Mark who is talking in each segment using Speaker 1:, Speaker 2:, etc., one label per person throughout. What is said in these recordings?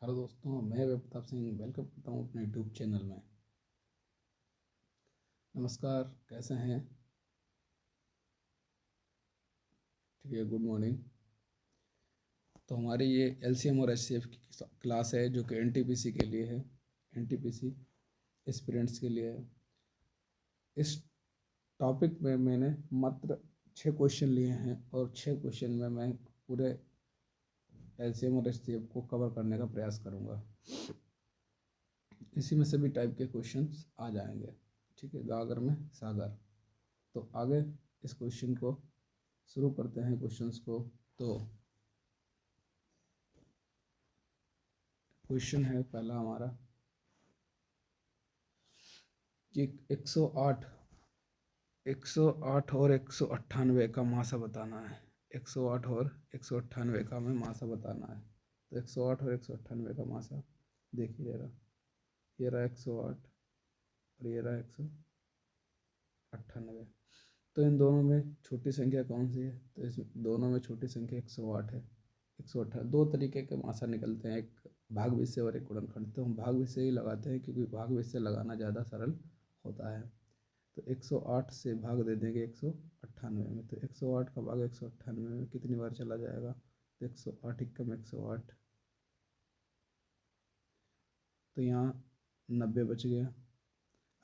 Speaker 1: Hello दोस्तों, मैं Pratap Singh welcome करता हूँ अपने यूट्यूब चैनल में। नमस्कार, कैसे हैं? ठीक है, गुड मॉर्निंग। तो हमारी ये एलसीएम और एचसीएफ की क्लास है जो कि एनटीपीसी के लिए है। एनटीपीसी एस्पिरेंट्स के लिए है। इस टॉपिक में मैंने मात्र 6 क्वेश्चन लिए हैं और 6 क्वेश्चन में मैं पूरे एलसीएम और एचसीएफ को कवर करने का प्रयास करूँगा। इसी में सभी टाइप के क्वेश्चंस आ जाएंगे। ठीक है, गागर में सागर। तो आगे इस क्वेश्चन को शुरू करते हैं क्वेश्चंस को। तो क्वेश्चन है पहला हमारा कि 108 और 198 का मासा बताना है। 108 और 198 का हमें मासा बताना है। तो 108 और 198 का मासा देखिए जरा। ये रहा 108 और ये रहा 198। तो इन दोनों में छोटी संख्या कौन सी है? तो इस दोनों में छोटी संख्या 108 है। 108 दो तरीके के मासा निकलते हैं, एक भाग विषय और एक गुणनखंड। तो हम भाग विषय ही लगाते हैं क्योंकि भाग विषय लगाना ज़्यादा सरल होता है। तो 108 से भाग दे देंगे 198 में। तो 108 का भाग 198 में कितनी बार चला जाएगा? तो 108 एकम 108, तो यहाँ 90 बच गया।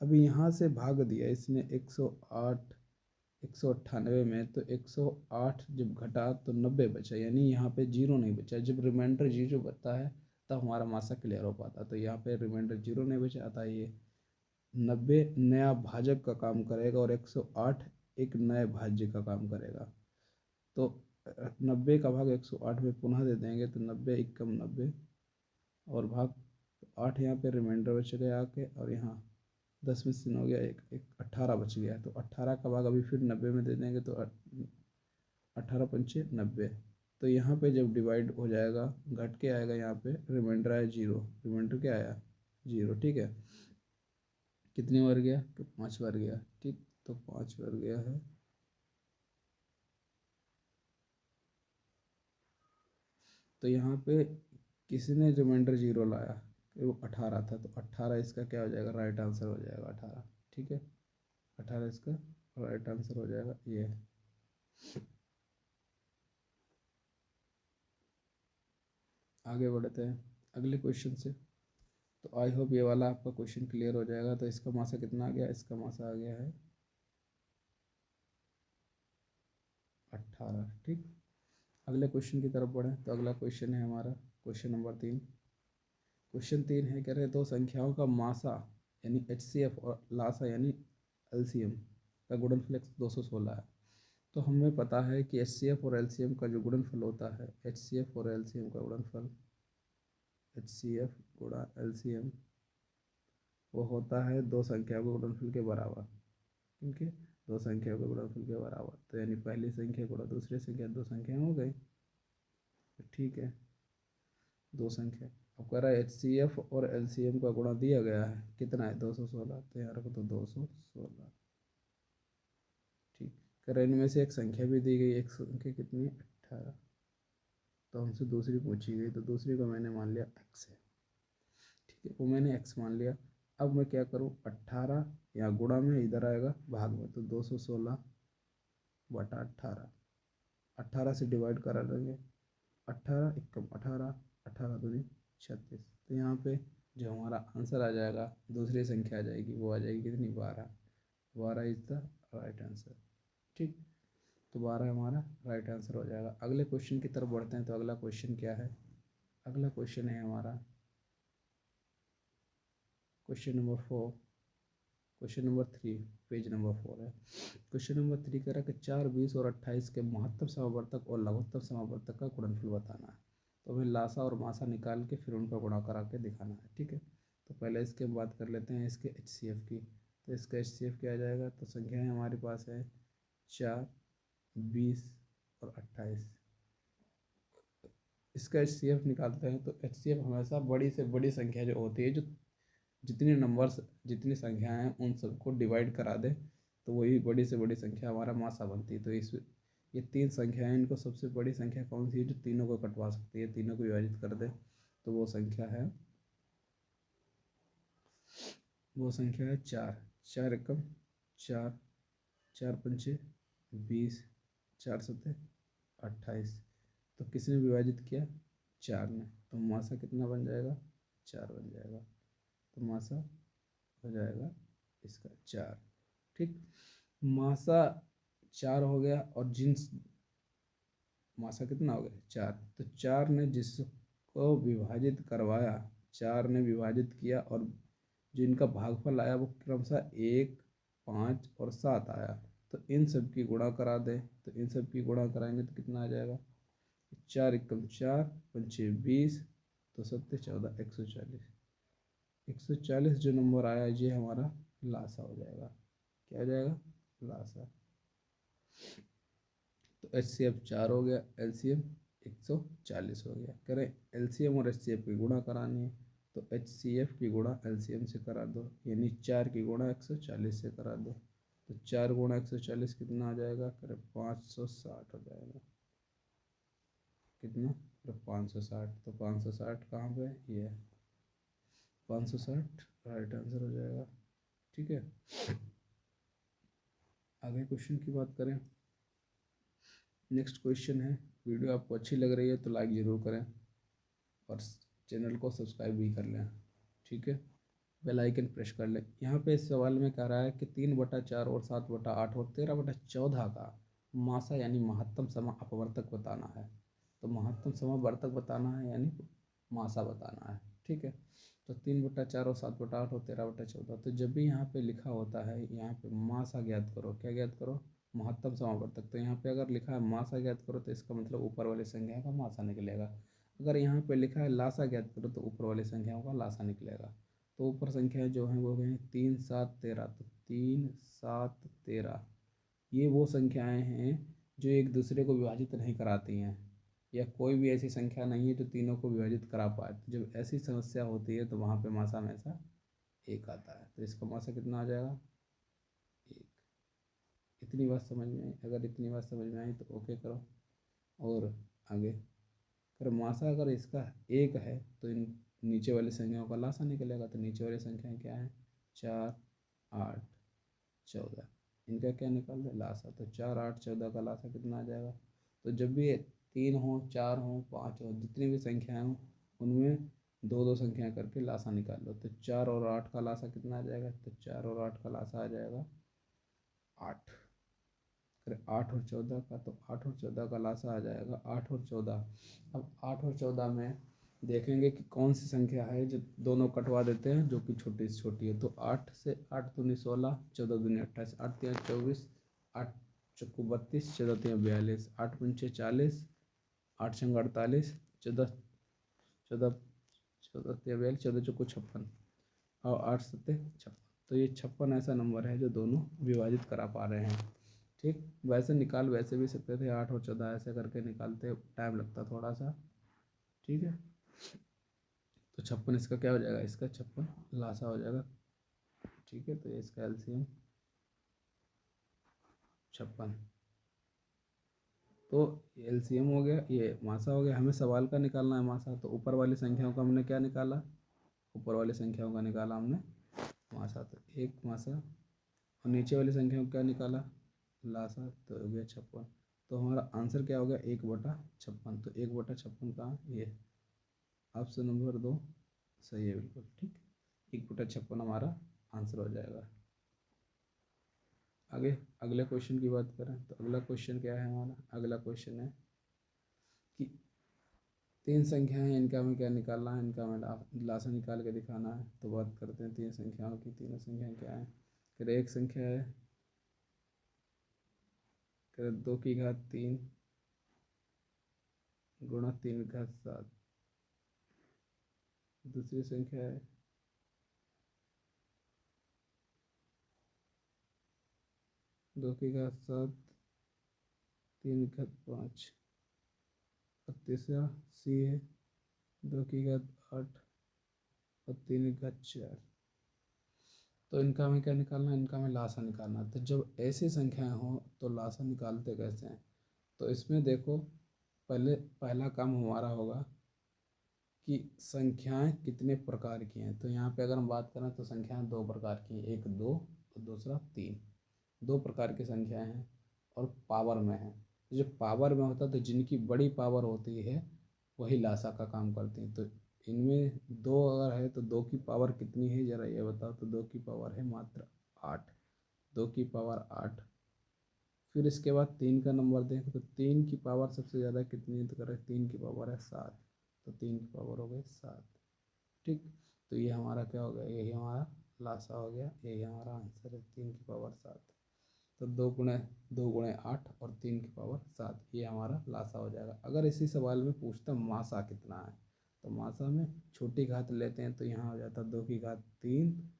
Speaker 1: अभी यहाँ से भाग दिया इसने 108 198 में, तो 108 जब घटा तो 90 बचा, यानी यहाँ पे जीरो नहीं बचा। जब रिमाइंडर जीरो बचता है तब हमारा मासा क्लियर हो पाता। तो यहाँ पे रिमाइंडर जीरो नहीं बचा, आता ये 90 नया भाजक का काम करेगा और 108 एक नए भाज्य का काम करेगा। तो 90 का भाग 108 में पुनः दे देंगे तो 90 एकम 90 और भाग 8 यहाँ पे रिमाइंडर बच गया आके, और यहाँ 10 में से 9 हो गया, एक एक 18 बच गया। तो 18 का भाग अभी फिर 90 में दे देंगे तो 18 पंचे 90। तो यहाँ पे जब डिवाइड हो जाएगा घट के आएगा, यहाँ पे रिमाइंडर आया जीरो। रिमाइंडर क्या आया? जीरो। ठीक है, कितनी बार गया? तो 5 बार गया। ठीक, तो 5 बार गया है। तो यहाँ पे किसी ने रिमाइंडर जीरो लाया, वो 18 था, तो 18 इसका क्या हो जाएगा? राइट आंसर हो जाएगा 18। ठीक है, 18 इसका राइट आंसर हो जाएगा ये। आगे बढ़ते हैं अगले क्वेश्चन से। तो आई होप ये वाला आपका क्वेश्चन क्लियर हो जाएगा। तो इसका मासा कितना आ गया? इसका मासा आ गया है 18। ठीक, अगले क्वेश्चन की तरफ बढ़ें। तो अगला क्वेश्चन है हमारा क्वेश्चन नंबर 3। क्वेश्चन 3 है, कह रहे दो संख्याओं का मासा यानी एचसीएफ और लासा यानी एलसीएम का गुणनफल 216 है। तो हमें पता है कि एचसीएफ और एलसीएम का जो गुणनफल होता है, एचसीएफ और एलसीएम का गुणनफल, एचसीएफ गुणा एलसीएम, वो होता है दो संख्याओं के गुणनफल के बराबर। क्योंकि दो संख्याओं के गुणनफल के बराबर, तो यानी पहली संख्या गुणा दूसरी संख्या, दो संख्या हो गई। तो ठीक है, दो संख्या। अब कह रहा है एच सी एफ और एल सी एम का गुणा दिया गया है, कितना है? 216। तो यहाँ रखो तो 216। ठीक, कह रहा है इनमें से एक संख्या भी दी गई, एक संख्या कितनी है? 18। तो हमसे दूसरी पूछी गई, तो दूसरी को मैंने मान लिया एक्स है। ठीक है, वो मैंने एक्स मान लिया। अब मैं क्या करूँ? 18 यहाँ गुणा में, इधर आएगा भाग में, तो 216 बटा 18। 18 से डिवाइड करा देंगे, 18 एकम 18, 18 दूनी 36। तो यहाँ पे जो हमारा आंसर आ जाएगा, दूसरी संख्या आ जाएगी, वो आ जाएगी कितनी? 12। 12 इज द राइट आंसर। ठीक, तो 12 हमारा राइट आंसर हो जाएगा। अगले क्वेश्चन की तरफ बढ़ते हैं। तो अगला क्वेश्चन क्या है? अगला क्वेश्चन है हमारा question number 4, question number 3, page number 4 है। क्वेश्चन नंबर 3 कह रहा है कि 4, 20 और 28 के महत्तम समावर्तक और लघुत्तम समावर्तक का गुणनफल बताना है। तो हमें लासा और मासा निकाल के फिर उनका गुणा करा के दिखाना है। ठीक है, तो पहले इसके हम बात कर लेते हैं इसके एच सी एफ की। तो इसका एच सी एफ क्या आ जाएगा? तो संख्याएँ हमारे पास है 4, 20 और 28। इसका एच सी एफ निकालते हैं तो एच सी एफ हमेशा बड़ी से बड़ी संख्या जो होती है, जो जितने नंबर्स जितनी संख्याएं हैं उन सबको डिवाइड करा दे, तो वही बड़ी से बड़ी संख्या हमारा मासा बनती है। तो इस ये तीन संख्याएं, इनको सबसे बड़ी संख्या कौन सी है जो तीनों को कटवा सकती है, तीनों को विभाजित कर दे? तो वो संख्या है 4। 4 एकम 4, 4 पंचे 20, 4 सत्ते 28। तो किसने विभाजित किया? 4 ने। तो मासा कितना बन जाएगा? 4 बन जाएगा। तो मासा हो जाएगा इसका 4। ठीक, मासा 4 हो गया और जिन्स मासा कितना हो गया? 4। तो 4 ने जिसको विभाजित करवाया, 4 ने विभाजित किया और जिनका भागफल आया वो क्रमशः 1, 5 और 7 आया। तो इन सब की गुणा करा दें। तो इन सब की गुणा कराएंगे तो कितना आ जाएगा? 4 एकम 4, पंचे 20, तो सत्ते 14, 140। 140 जो नंबर आया ये हमारा लासा हो जाएगा। क्या हो जाएगा? लासा। तो HCF 4 हो गया, LCM 140 हो गया। करें LCM और HCF की गुणा करानी है तो HCF की गुणा LCM से करा दो, यानी 4 की गुणा 140 से करा दो। तो 4 गुणा 140 कितना आ जाएगा? करें 560 हो जाएगा। कितना? 560। तो 560 कहाँ पे? ये 560 राइट आंसर हो जाएगा। ठीक है, आगे क्वेश्चन की बात करें। नेक्स्ट क्वेश्चन है, वीडियो आपको अच्छी लग रही है तो लाइक ज़रूर करें और चैनल को सब्सक्राइब भी कर लें। ठीक है, बेल आइकन प्रेस कर लें। यहाँ पे इस सवाल में कह रहा है कि 3/4 और 7/8 और 13/14 का मासा यानी महत्तम सम अपवर्तक बताना है। तो महत्तम समवर्तक बताना है यानी मासा बताना है। ठीक है, तो 3/4 और 7/8 और 13/14। तो जब भी यहाँ पे लिखा होता है यहाँ पे मासा ज्ञात करो, क्या ज्ञात करो? महत्तम समावर्तक। तो यहाँ पे अगर लिखा है मासा ज्ञात करो तो इसका मतलब ऊपर वाली संख्या का मासा निकलेगा। अगर यहाँ पे लिखा है लासा ज्ञात करो तो ऊपर वाली संख्याओं का लासा निकलेगा। तो ऊपर संख्याएं जो हैं वो हैं 3, 7, 13। तो 3, 7, 13 ये वो संख्याएं हैं जो एक दूसरे को विभाजित नहीं कराती हैं, या कोई भी ऐसी संख्या नहीं है जो तीनों को विभाजित करा पाए। तो जब ऐसी समस्या होती है तो वहाँ पे मासा हमेशा 1 आता है। तो इसका मासा कितना आ जाएगा? 1। इतनी बात समझ में आई? अगर इतनी बात समझ में आई तो ओके करो और आगे। अगर मासा अगर इसका 1 है तो इन नीचे वाली संख्याओं का लासा निकलेगा। तो नीचे वाली संख्याएं क्या है? 4, 8, 14। इनका क्या निकाल दे? लासा। तो 4, 8, 14 का लासा कितना आ जाएगा? तो जब भी 3 हो, 4 हो, 5 हो, जितनी भी संख्याएं हो उनमें 2-2 संख्या करके लासा निकाल लो। तो 4 और 8 का लासा कितना आ जाएगा? तो 4 और 8 का लासा आ जाएगा 8। फिर 8 और 14 का, तो 8 और 14 का लासा आ जाएगा 8 और 14। अब 8 और 14 में देखेंगे कि कौन सी संख्या है जो दोनों कटवा देते हैं जो कि छोटी से छोटी है। तो 8 से 8 दूनी 16, 14 दूनी 28, 8 तिया 24, 8 चौको 32, 14 तिया 42, 8 पंचे 40, 8 छंग 48, 14 14 14 तिया 42, 14 चौको 56 और 8 सत्ते 56। तो ये 56 ऐसा नंबर है जो दोनों विभाजित करा पा रहे हैं। ठीक, वैसे निकाल वैसे भी सकते थे, 8 और 14 ऐसे करके निकालते टाइम लगता थोड़ा सा। ठीक है, तो 56 इसका क्या हो जाएगा? इसका 56 लासा हो जाएगा। ठीक है, तो ये इसका LCM 56। तो LCM हो गया, ये मासा हो गया। हमें सवाल का निकालना है मासा। तो ऊपर वाली संख्याओं का हमने क्या निकाला? ऊपर वाली संख्याओं का निकाला हमने मासा। तो 1 मासा। और नीचे वाली संख्याओं का क्या निकाला? लासा। तो हो गया 56। तो हमारा आंसर क्या हो गया? 1/56। तो 1/56 कहाँ? ये ऑप्शन नंबर 2 सही है बिल्कुल। ठीक, 1/56 हमारा आंसर हो जाएगा। आगे अगले क्वेश्चन की बात करें तो अगला क्वेश्चन क्या है हमारा? अगला क्वेश्चन है कि 3 संख्याएं हैं, इनका हमें क्या निकालना है? इनका हमें लासा निकाल के दिखाना है। तो बात करते हैं 3 संख्याओं की। तीनों संख्याएं क्या है? फिर एक संख्या है 2 की घात 3 गुणा 3 की घात 7। दूसरी संख्या है 2 की घात 7 3 की घात 5। और तीसरा सी है 2 की घात 8 और 3 की घात 4। तो इनका हमें क्या निकालना है? इनका हमें लासा निकालना है। तो जब ऐसी संख्याएं हों तो लासा निकालते कैसे हैं? तो इसमें देखो, पहले पहला काम हमारा होगा कि संख्याएं कितने प्रकार की हैं। तो यहाँ पे अगर हम बात करें तो संख्याएं दो प्रकार की हैं, एक 2 और दूसरा 3। दो प्रकार की संख्याएं हैं और पावर में है। जो पावर में होता है तो जिनकी बड़ी पावर होती है वही लासा का काम करती हैं। तो इनमें दो अगर है तो दो की पावर कितनी है ज़रा ये बताओ। तो दो की पावर है मात्र 8, 2 की पावर 8। फिर इसके बाद 3 का नंबर देखें तो 3 की पावर सबसे ज़्यादा कितनी है। तो करें 3 की पावर है 7, तो 3 की पावर हो गई 7। ठीक, तो ये हमारा क्या हो गया, यही हमारा लासा हो गया, यही हमारा आंसर है 3 की पावर 7। तो 2 गुणे 8 और 3 की पावर 7 ये हमारा लासा हो जाएगा। अगर इसी सवाल में पूछता मासा कितना है तो मासा में छोटी घात लेते हैं तो यहाँ हो जाता 2 की घात 3।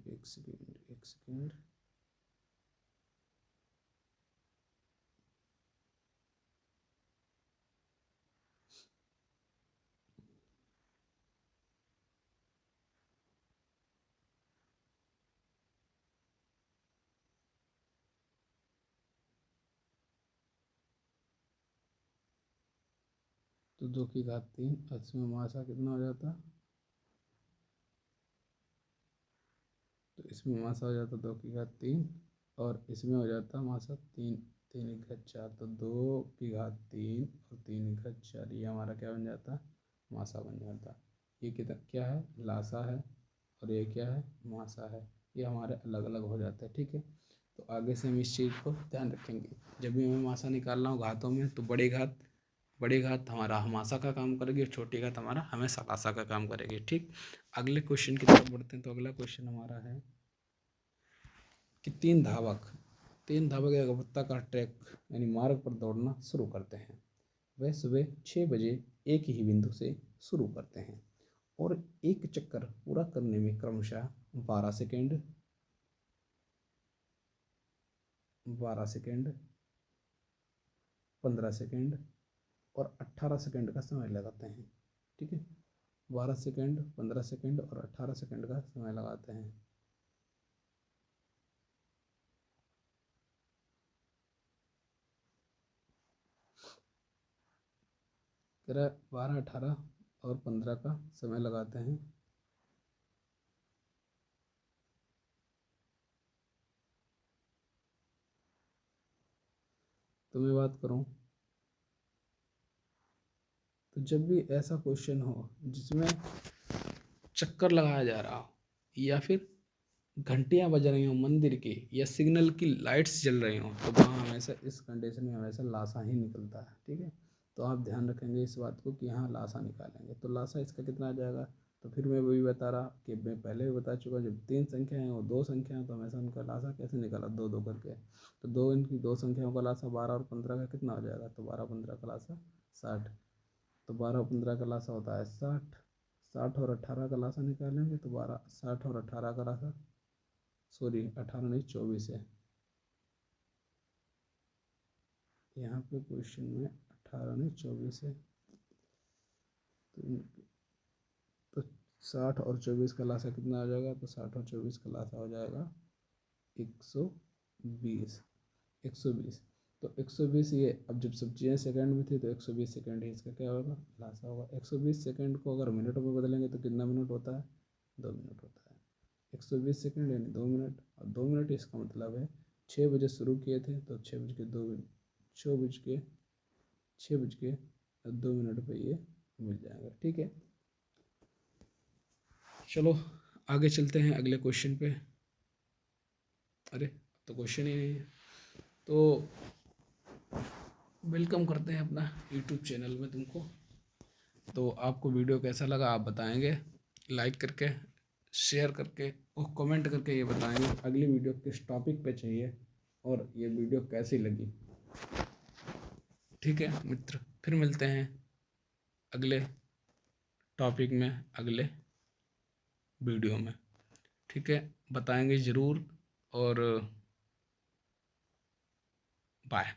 Speaker 1: एक सेकेंड। तो 2 की घात 3, इसमें मासा कितना हो जाता। तो इसमें मासा हो जाता 2 की घात 3 और इसमें हो जाता मासा 3, 3 की घात 4। तो 2 की घात 3 और 3 की घात 4 ये हमारा क्या बन जाता, मासा बन जाता। ये कितना क्या है, लासा है, और ये क्या है, मासा है। ये हमारे अलग अलग हो जाते हैं। ठीक है, तो आगे से हम इस चीज़ को ध्यान रखेंगे। जब भी हमें मासा निकालना हो घातों में तो बड़ी घात हमारा हमासा का काम करेगी और छोटी घात हमारा हमेशा लासा का काम करेगी। ठीक, अगले क्वेश्चन की तरफ बढ़ते हैं। तो अगला क्वेश्चन हमारा है कि तीन धावक एक वृत्ताकार ट्रैक यानी मार्ग पर दौड़ना शुरू करते हैं। वह सुबह 6 बजे एक ही बिंदु से शुरू करते हैं और एक चक्कर पूरा करने में क्रमशः 12 सेकेंड, 15 सेकेंड और 18 सेकेंड का समय लगाते हैं। ठीक है, 12 सेकेंड, 15 सेकेंड और 18 सेकेंड का समय लगाते हैं। कह रहा है 12, 18 और 15 का समय लगाते हैं। तो मैं बात करूं तो जब भी ऐसा क्वेश्चन हो जिसमें चक्कर लगाया जा रहा हो या फिर घंटियां बज रही हो मंदिर की या सिग्नल की लाइट्स जल रही हो तो वहाँ हमेशा इस कंडीशन में हमेशा लासा ही निकलता है। ठीक है, तो आप ध्यान रखेंगे इस बात को कि यहाँ लासा निकालेंगे। तो लासा इसका कितना आ जाएगा। तो फिर मैं वही बता रहा कि मैं पहले भी बता चुका, जब तीन संख्या हैं और दो संख्या हैं तो हमेशा उनका लासा कैसे निकाला, दो दो करके। तो दो इनकी दो संख्याओं का लासा 12 और 15 का कितना हो जाएगा। तो 12, 15 का लासा 60। तो 12 और 15 का लासा होता है 60। 60 और 18 का लासा निकालेंगे तो 12, 60 और 18 का लासा, सॉरी 18 नहीं 24 है। यहाँ पे क्वेश्चन में 18 नहीं 24 है। तो 60 और 24 का लासा कितना आ जाएगा। तो 60 और 24 का लासा हो जाएगा 120। 120, तो 120 ये अब जब सब चीज़ें सेकंड में थी तो 120 सेकंड ही इसका क्या होगा, लासा होगा। 120 सेकंड को अगर मिनट में बदलेंगे तो कितना मिनट होता है, 2 मिनट होता है। 120 सेकंड यानी 2 मिनट, और 2 मिनट इसका मतलब है 6 बजे शुरू किए थे तो 6 बज के 2 पे ये मिल जाएगा। ठीक है, चलो आगे चलते हैं अगले क्वेश्चन पे। अरे तो क्वेश्चन ही नहीं है। तो वेलकम करते हैं अपना यूट्यूब चैनल में तुमको। तो आपको वीडियो कैसा लगा आप बताएंगे, लाइक करके, शेयर करके और कमेंट करके ये बताएंगे अगली वीडियो किस टॉपिक पे चाहिए और ये वीडियो कैसी लगी। ठीक है मित्र, फिर मिलते हैं अगले टॉपिक में अगले वीडियो में। ठीक है, बताएंगे ज़रूर और बाय।